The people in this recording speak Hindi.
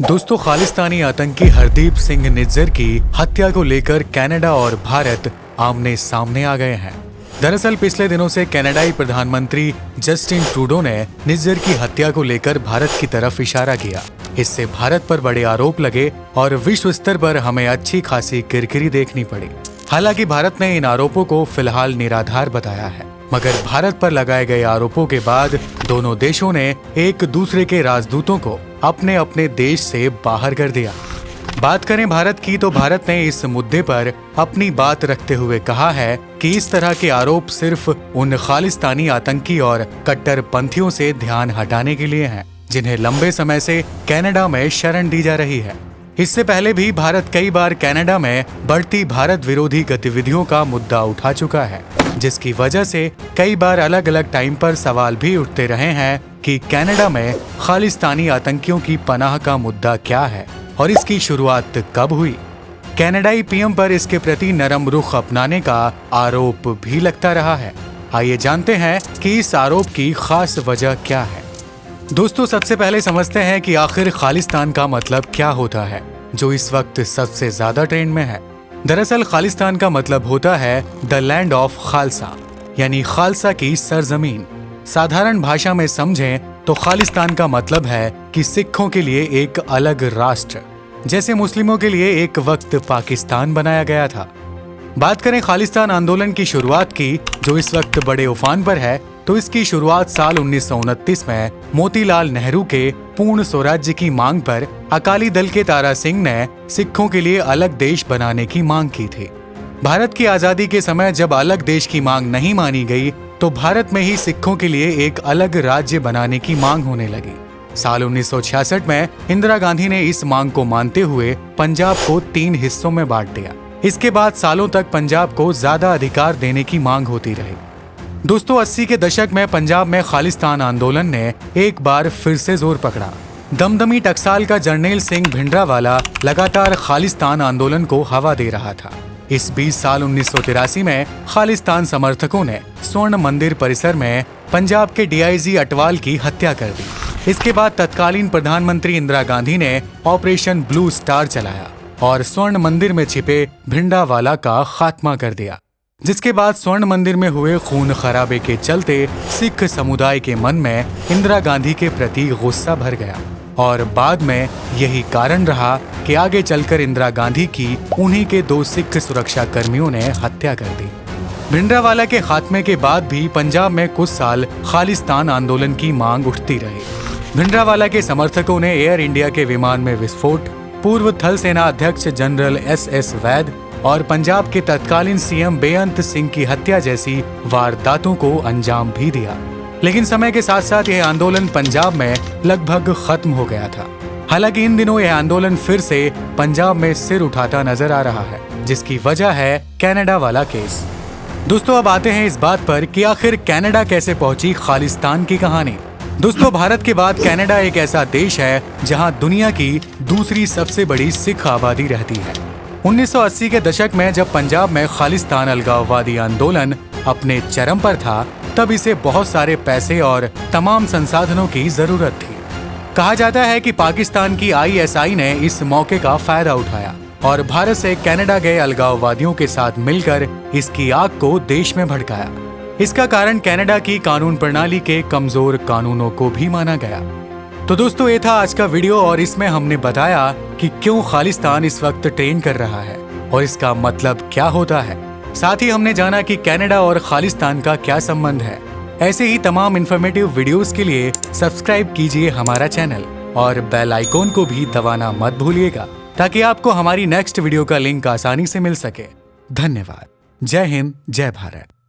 दोस्तों, खालिस्तानी आतंकी हरदीप सिंह निज्जर की हत्या को लेकर कनाडा और भारत आमने सामने आ गए हैं। दरअसल पिछले दिनों से कनाडाई प्रधानमंत्री जस्टिन ट्रूडो ने निज्जर की हत्या को लेकर भारत की तरफ इशारा किया। इससे भारत पर बड़े आरोप लगे और विश्व स्तर पर हमें अच्छी खासी किरकिरी देखनी पड़ी। हालांकि भारत ने इन आरोपों को फिलहाल निराधार बताया है, मगर भारत पर लगाए गए आरोपों के बाद दोनों देशों ने एक दूसरे के राजदूतों को अपने अपने देश से बाहर कर दिया। बात करें भारत की, तो भारत ने इस मुद्दे पर अपनी बात रखते हुए कहा है कि इस तरह के आरोप सिर्फ उन खालिस्तानी आतंकी और कट्टरपंथियों से ध्यान हटाने के लिए हैं, जिन्हें लंबे समय से कनाडा में शरण दी जा रही है। इससे पहले भी भारत कई बार कनाडा में बढ़ती भारत विरोधी गतिविधियों का मुद्दा उठा चुका है, जिसकी वजह से कई बार अलग अलग टाइम पर सवाल भी उठते रहे हैं कि कनाडा में खालिस्तानी आतंकियों की पनाह का मुद्दा क्या है और इसकी शुरुआत कब हुई। कनाडाई पीएम पर इसके प्रति नरम रुख अपनाने का आरोप भी लगता रहा है। आइए जानते हैं कि इस आरोप की खास वजह क्या है। दोस्तों, सबसे पहले समझते हैं कि आखिर खालिस्तान का मतलब क्या होता है, जो इस वक्त सबसे ज्यादा ट्रेंड में है। दरअसल खालिस्तान का मतलब होता है द लैंड ऑफ खालसा, यानी खालसा की सरजमीन। साधारण भाषा में समझें तो खालिस्तान का मतलब है कि सिखों के लिए एक अलग राष्ट्र, जैसे मुस्लिमों के लिए एक वक्त पाकिस्तान बनाया गया था। बात करें खालिस्तान आंदोलन की शुरुआत की, जो इस वक्त बड़े उफान पर है, तो इसकी शुरुआत साल 1929 में मोतीलाल नेहरू के पूर्ण स्वराज्य की मांग पर अकाली दल के तारा सिंह ने सिखों के लिए अलग देश बनाने की मांग की थी। भारत की आजादी के समय जब अलग देश की मांग नहीं मानी गई, तो भारत में ही सिखों के लिए एक अलग राज्य बनाने की मांग होने लगी। साल 1966 में इंदिरा गांधी ने इस मांग को मानते हुए पंजाब को 3 हिस्सों में बांट दिया। इसके बाद सालों तक पंजाब को ज्यादा अधिकार देने की मांग होती रही। दोस्तों, 80 के दशक में पंजाब में खालिस्तान आंदोलन ने एक बार फिर से जोर पकड़ा। दमदमी टकसाल का जरनैल सिंह भिंडरावाला लगातार खालिस्तान आंदोलन को हवा दे रहा था। इस 20 साल 1983 में खालिस्तान समर्थकों ने स्वर्ण मंदिर परिसर में पंजाब के डीआईजी अटवाल की हत्या कर दी। इसके बाद तत्कालीन प्रधानमंत्री इंदिरा गांधी ने ऑपरेशन ब्लू स्टार चलाया और स्वर्ण मंदिर में छिपे भिंडरावाला का खात्मा कर दिया। जिसके बाद स्वर्ण मंदिर में हुए खून खराबे के चलते सिख समुदाय के मन में इंदिरा गांधी के प्रति गुस्सा भर गया और बाद में यही कारण रहा कि आगे चलकर इंदिरा गांधी की उन्हीं के 2 सिख सुरक्षा कर्मियों ने हत्या कर दी। भिंडरावाला के खात्मे के बाद भी पंजाब में कुछ साल खालिस्तान आंदोलन की मांग उठती रही। भिंडरावाला के समर्थकों ने एयर इंडिया के विमान में विस्फोट, पूर्व थल सेना अध्यक्ष जनरल SS वैद और पंजाब के तत्कालीन सीएम बेअंत सिंह की हत्या जैसी वारदातों को अंजाम भी दिया। लेकिन समय के साथ साथ यह आंदोलन पंजाब में लगभग खत्म हो गया था। हालांकि इन दिनों यह आंदोलन फिर से पंजाब में सिर उठाता नजर आ रहा है, जिसकी वजह है कनाडा वाला केस। दोस्तों, अब आते हैं इस बात पर कि आखिर कनाडा कैसे पहुंची खालिस्तान की कहानी। दोस्तों, भारत के बाद कनाडा एक ऐसा देश है जहां दुनिया की दूसरी सबसे बड़ी सिख आबादी रहती है। 1980 के दशक में जब पंजाब में खालिस्तान अलगाववादी आंदोलन अपने चरम पर था, तब इसे बहुत सारे पैसे और तमाम संसाधनों की जरूरत थी। कहा जाता है कि पाकिस्तान की ISI ने इस मौके का फायदा उठाया और भारत से कनाडा गए अलगाववादियों के साथ मिलकर इसकी आग को देश में भड़काया। इसका कारण कनाडा की कानून प्रणाली के कमजोर कानूनों को भी माना गया। तो दोस्तों, ये था आज का वीडियो और इसमें हमने बताया कि क्यों खालिस्तान इस वक्त ट्रेंड कर रहा है और इसका मतलब क्या होता है। साथ ही हमने जाना कि कनाडा और खालिस्तान का क्या संबंध है। ऐसे ही तमाम इन्फॉर्मेटिव वीडियोस के लिए सब्सक्राइब कीजिए हमारा चैनल और बेल आइकॉन को भी दबाना मत भूलिएगा, ताकि आपको हमारी नेक्स्ट वीडियो का लिंक आसानी से मिल सके। धन्यवाद। जय हिंद, जय भारत।